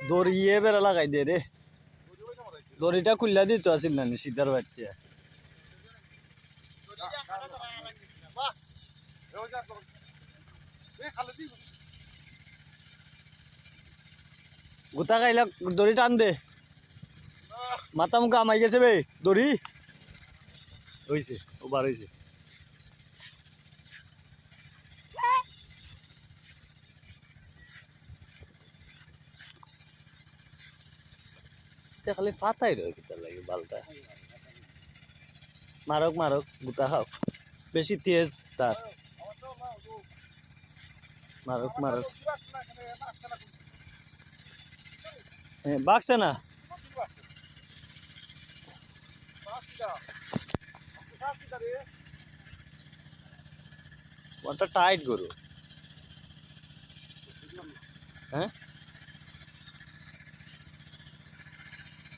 দড়িয়ে বেড়া লাগাই দে রে দড়িটা খুললা দিত আসিল না শীতার বাচ্চা গোটা খাইলা দড়ি টান দে মাথা মুখা আমাই গেছে বে দড়ি হয়েছে ও বার হয়েছে খালি পাতাই রয়ে কিতার লাগে বালটা মারক মারক গোটা খাও বেশি তেজ তার মারক মারক বাগছে না ওটা টাইট করু হ্যাঁ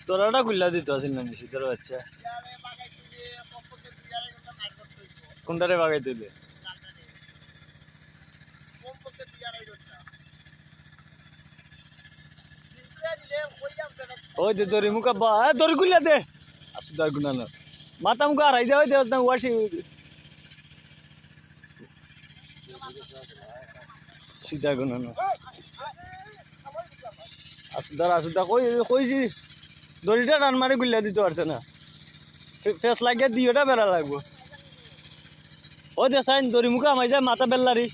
তোরাটা খুললা দিত আসিল না শীতের বাচ্চা কোনটারে বাগাই তুলে ওই দে দড়ি মুখা বা দড়ি খুললা দে আসু দর গুনানো মাথা মুখা হারাই দে ওই দে ওয়াশি সিধা গুনানো আসুদা কইছি দড়িটা টান মারি গুল্লা দিতে পারছে না ফেস লাগিয়ে দিওটা বেড়া লাগবো ও দে সাইন দড়ি মুখা আমাই যায় মাথা বেল্লারি